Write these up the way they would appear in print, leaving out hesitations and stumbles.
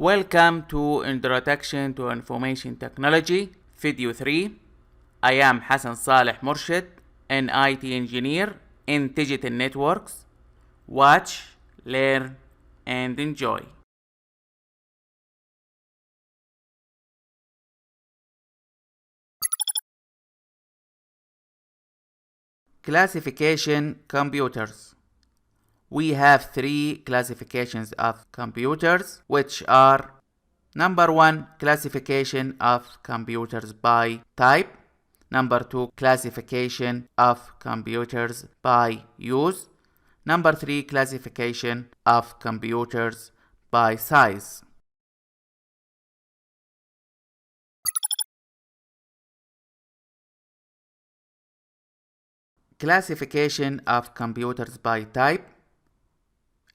Welcome to Introduction to Information Technology, Video 3. I am Hassan Saleh Murshid, an IT engineer in digital networks. Watch, learn, and enjoy. Classification computers. We have three classifications of computers, which are: number 1, classification of computers by type; number 2, classification of computers by use; number 3, classification of computers by size. Classification of computers by type.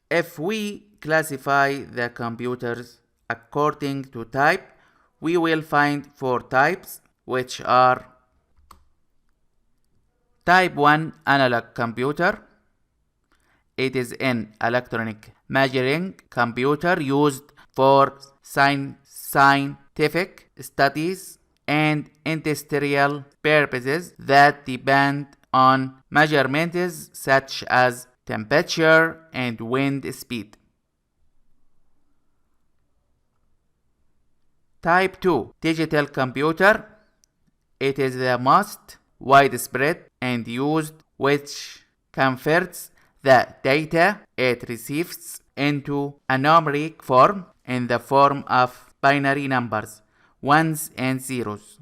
If we classify the computers according to type, we will find 4 types, which are: Type 1, analog computer. It is an electronic measuring computer used for scientific studies and industrial purposes that depend on measurements such as temperature and wind speed. Type 2, digital computer. It is the most widespread and used, which converts the data it receives into a numeric form in the form of binary numbers, ones and zeros.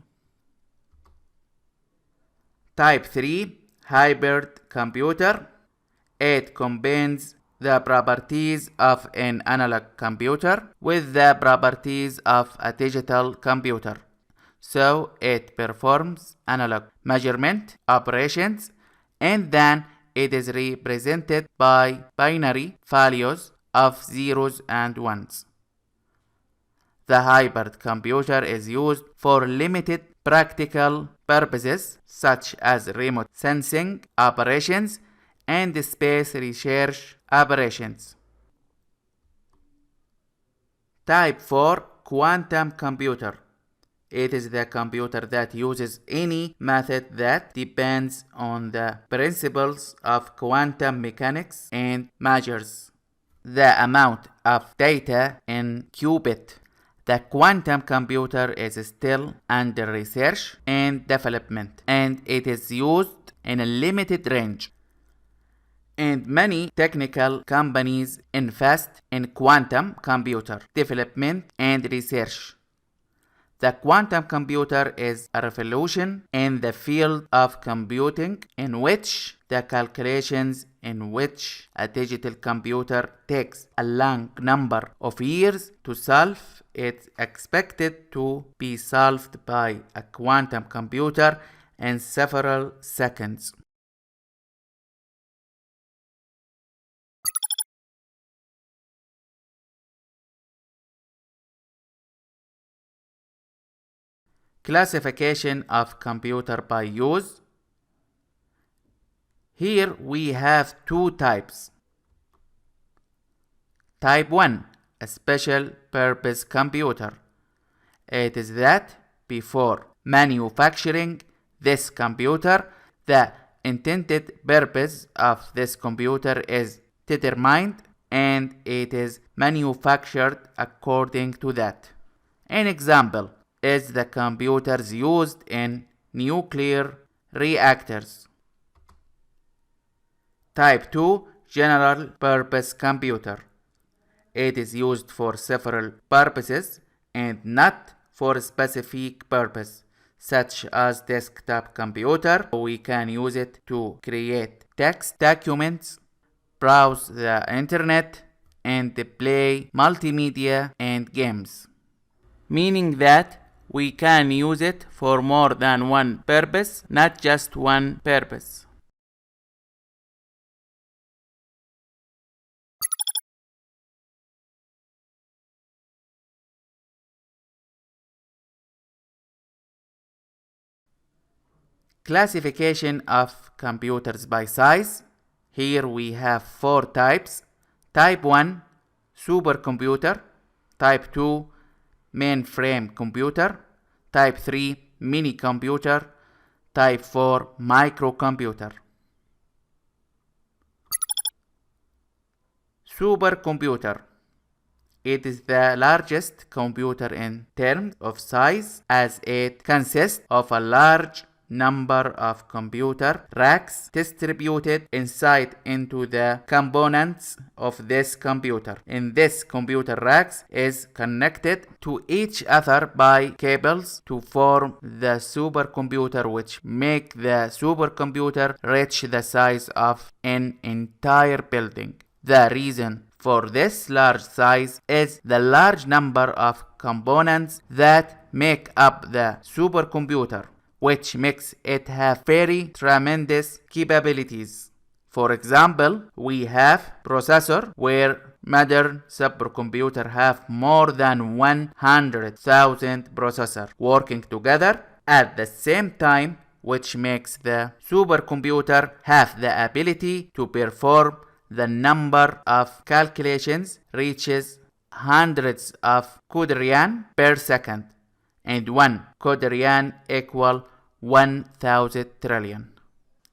Type 3, hybrid computer. It combines the properties of an analog computer with the properties of a digital computer. So it performs analog measurement operations and then it is represented by binary values of zeros and ones. The hybrid computer is used for limited practical purposes such as remote sensing operations and space research operations. Type 4, quantum computer. It is the computer that uses any method that depends on the principles of quantum mechanics and measures the amount of data in qubit. The quantum computer is still under research and development, and it is used in a limited range. And many technical companies invest in quantum computer development and research. The quantum computer is a revolution in the field of computing in which the calculations in which a digital computer takes a long number of years to solve is expected to be solved by a quantum computer in several seconds. Classification of computer by use. Here we have 2 types. Type 1, a special purpose computer. It is that before manufacturing this computer, the intended purpose of this computer is determined and it is manufactured according to that. An example is the computers used in nuclear reactors. Type 2, general purpose computer. It is used for several purposes and not for a specific purpose, such as desktop computer. We can use it to create text documents, browse the internet, and play multimedia and games. Meaning that we can use it for more than one purpose, not just one purpose. Classification of computers by size. Here we have 4 types. Type 1, supercomputer. Type 2, Mainframe Computer. Type 3, Minicomputer. Type 4, Microcomputer. Supercomputer. It is the largest computer in terms of size, as it consists of a large number of computer racks distributed inside into the components of this computer. In this computer racks is connected to each other by cables to form the supercomputer, which make the supercomputer reach the size of an entire building. The reason for this large size is the large number of components that make up the supercomputer, which makes it have very tremendous capabilities. For example, we have processor, where modern supercomputer have more than 100,000 processors working together at the same time, which makes the supercomputer have the ability to perform the number of calculations reaches hundreds of quadrillion per second, and 1 quadrillion equal 1,000 trillion.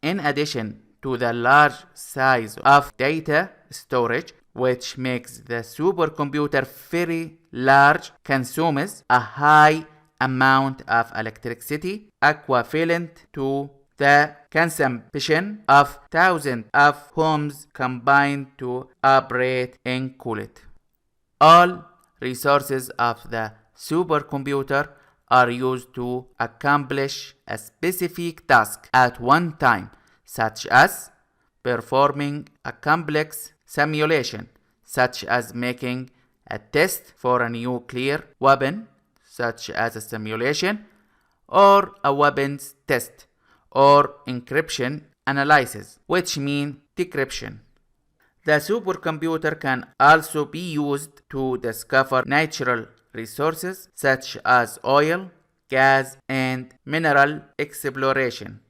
In addition to the large size of data storage, which makes the supercomputer very large, consumes a high amount of electricity equivalent to the consumption of thousands of homes combined to operate and cool it. All resources of the supercomputer are used to accomplish a specific task at one time, such as performing a complex simulation, such as making a test for a nuclear weapon, such as a simulation, or a weapons test, or encryption analysis, which means decryption. The supercomputer can also be used to discover natural resources such as oil, gas, and mineral exploration.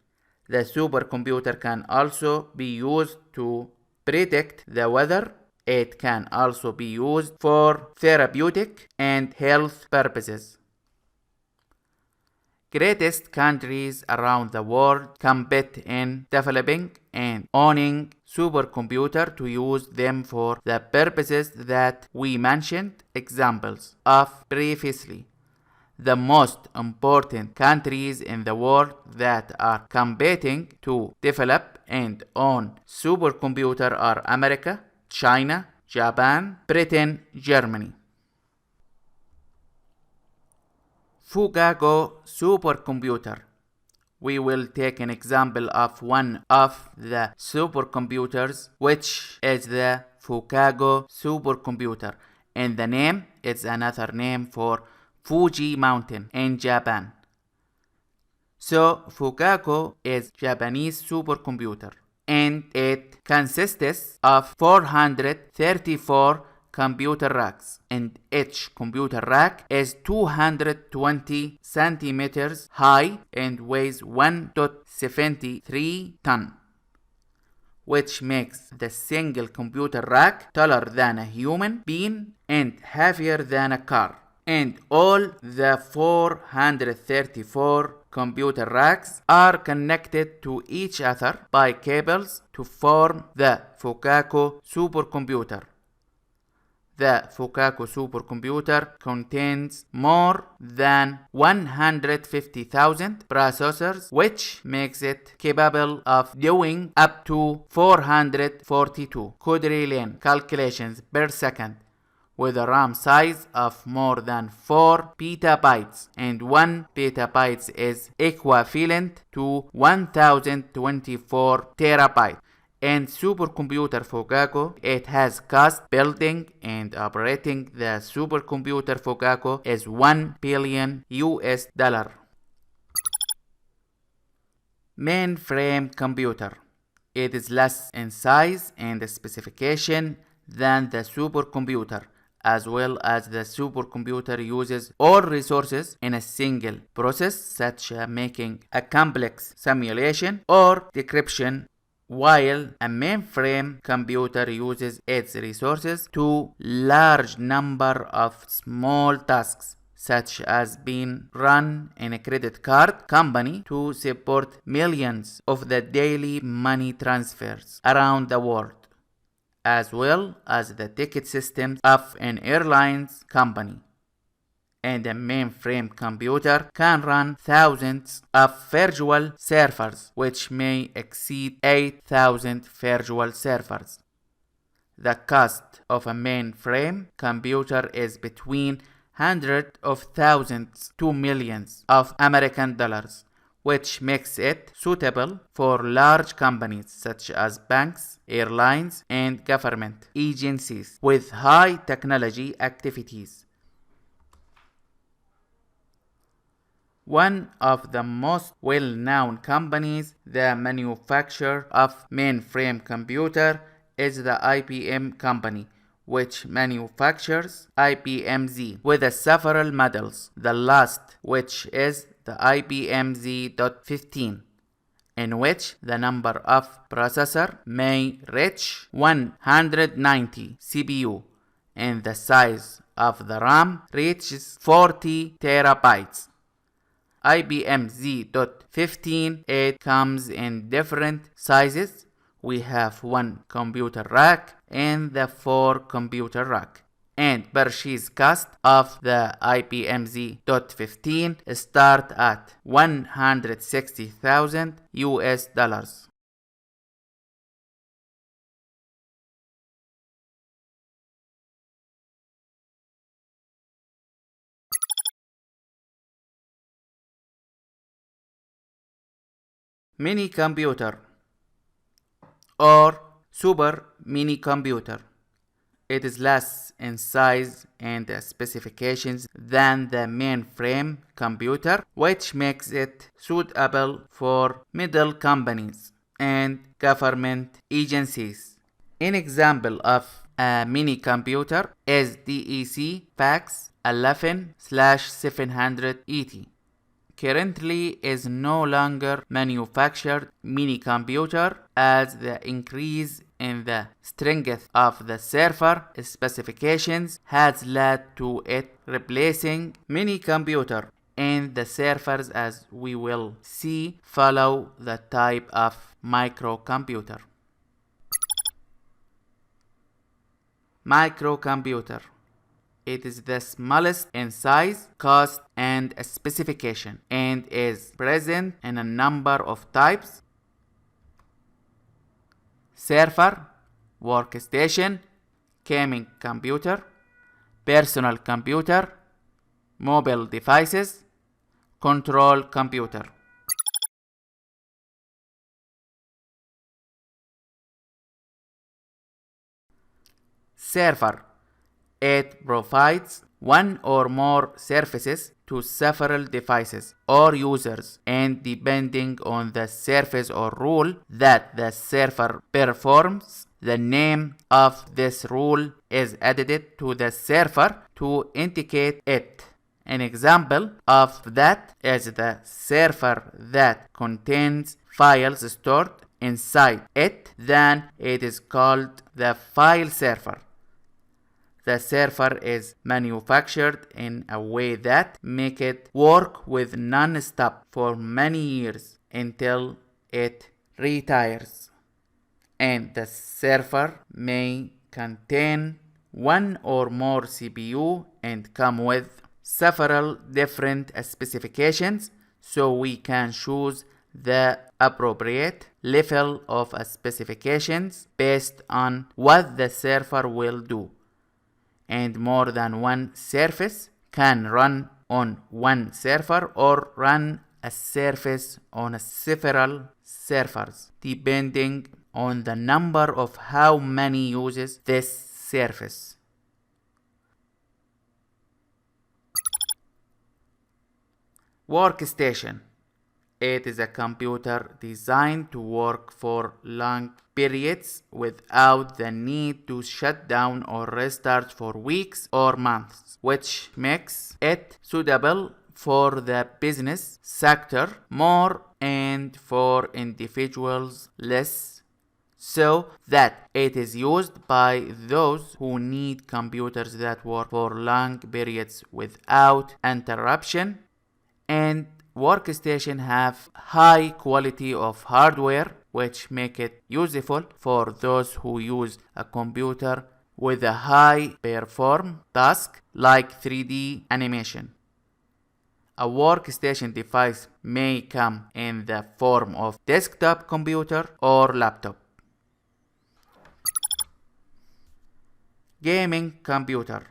The supercomputer can also be used to predict the weather. It can also be used for therapeutic and health purposes. Greatest countries around the world compete in developing and owning supercomputer to use them for the purposes that we mentioned examples of previously. The most important countries in the world that are competing to develop and own supercomputer are America, China, Japan, Britain, Germany. Fugaku supercomputer. We will take an example of one of the supercomputers, which is the Fugaku supercomputer, and the name is another name for Fuji Mountain in Japan. So Fugaku is Japanese supercomputer, and it consists of 434 computer racks, and each computer rack is 220 centimeters high and weighs 1.73 ton, which makes the single computer rack taller than a human being and heavier than a car. And all the 434 computer racks are connected to each other by cables to form the Fugaku supercomputer. The Fugaku supercomputer contains more than 150,000 processors, which makes it capable of doing up to 442 quadrillion calculations per second, with a RAM size of more than 4 petabytes, and 1 petabyte is equivalent to 1024 terabytes. And supercomputer Fugaku, it has cost building and operating the supercomputer Fugaku is $1 billion. Mainframe computer. It is less in size and specification than the supercomputer, as well as the supercomputer uses all resources in a single process, such as making a complex simulation or decryption, while a mainframe computer uses its resources to large number of small tasks, such as being run in a credit card company to support millions of the daily money transfers around the world, as well as the ticket systems of an airlines company. And a mainframe computer can run thousands of virtual servers, which may exceed 8,000 virtual servers. The cost of a mainframe computer is between hundreds of thousands to millions of American dollars, which makes it suitable for large companies such as banks, airlines, and government agencies with high technology activities. One of the most well-known companies, the manufacturer of mainframe computer, is the IBM company, which manufactures IBM Z with several models, the last which is the IBM Z.15, in which the number of processor may reach 190 CPU and the size of the RAM reaches 40 terabytes. IBM Z.15 it comes in different sizes. We have one computer rack and the 4 computer rack. And purchase cost of the IBM Z.15 start at $160,000 US. Minicomputer or super minicomputer. It is less in size and specifications than the mainframe computer, which makes it suitable for middle companies and government agencies. An example of a minicomputer is DEC Fax 11/780. Currently is no longer manufactured minicomputer as the increase in the strength of the server specifications has led to it replacing minicomputer, and the servers, as we will see, follow the type of microcomputer. Microcomputer. It is the smallest in size, cost, and specification, and is present in a number of types: server, workstation, gaming computer, personal computer, mobile devices, control computer. Server. It provides one or more services to several devices or users, and depending on the service or rule that the server performs, the name of this rule is added to the server to indicate it. An example of that is the server that contains files stored inside it, then it is called the file server. The server is manufactured in a way that make it work with non-stop for many years until it retires. And the server may contain one or more CPU and come with several different specifications, so we can choose the appropriate level of specifications based on what the server will do. And more than one service can run on one server or run a service on several servers, depending on the number of how many uses this service. Workstation. It is a computer designed to work for long periods without the need to shut down or restart for weeks or months, which makes it suitable for the business sector more and for individuals less, so that it is used by those who need computers that work for long periods without interruption, and Workstation have high quality of hardware which make it useful for those who use a computer with a high perform task like 3D animation. A workstation device may come in the form of desktop computer or laptop. Gaming computer.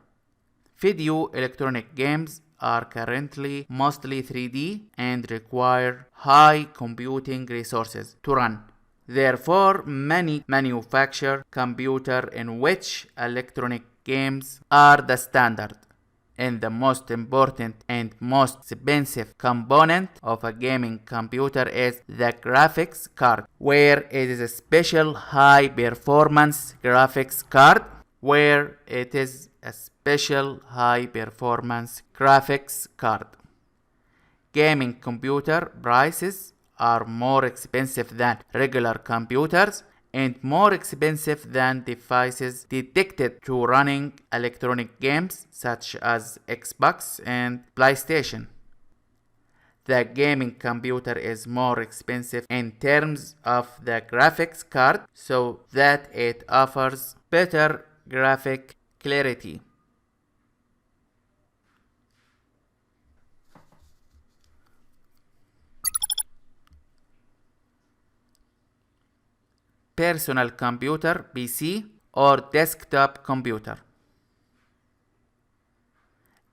Video electronic games are currently mostly 3D and require high computing resources to run. Therefore, many manufacture computers in which electronic games are the standard. And the most important and most expensive component of a gaming computer is the graphics card, where it is a special high performance graphics card Gaming computer prices are more expensive than regular computers and more expensive than devices dedicated to running electronic games such as Xbox and PlayStation. The gaming computer is more expensive in terms of the graphics card so that it offers better graphic clarity. Personal computer, PC, or desktop computer.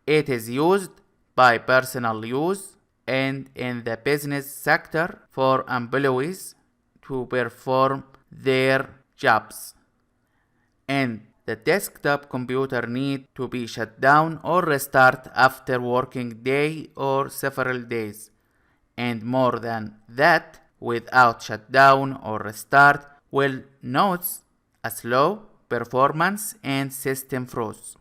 It is used by personal use and in the business sector for employees to perform their jobs. And the desktop computer need to be shut down or restart after working day or several days. And more than that, without shutdown or restart, will notice a slow performance and system froze.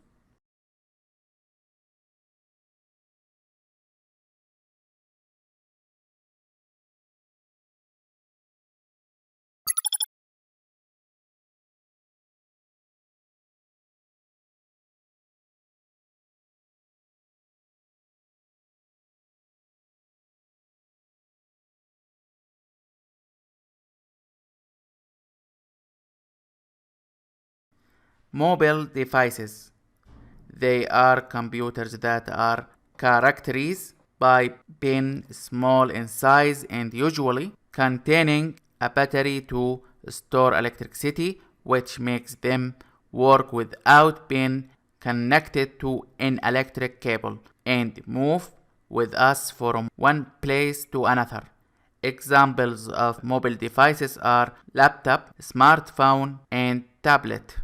Mobile devices. They are computers that are characterized by being small in size and usually containing a battery to store electricity, which makes them work without being connected to an electric cable and move with us from one place to another. Examples of mobile devices are laptop, smartphone, and tablet.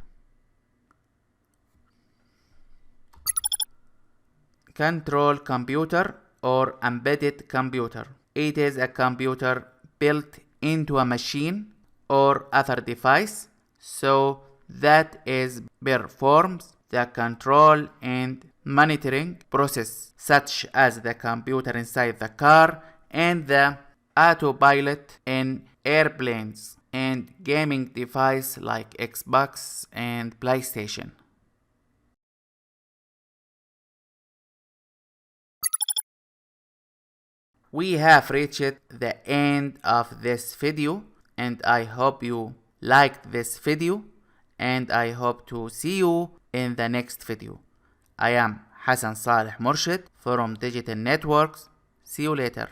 Control computer or embedded computer. It is a computer built into a machine or other device so that it performs the control and monitoring process such as the computer inside the car and the autopilot in airplanes and gaming device like Xbox and PlayStation. We have reached the end of this video and I hope you liked this video and I hope to see you in the next video. I am Hassan Saleh Murshid from Digital Networks. See you later.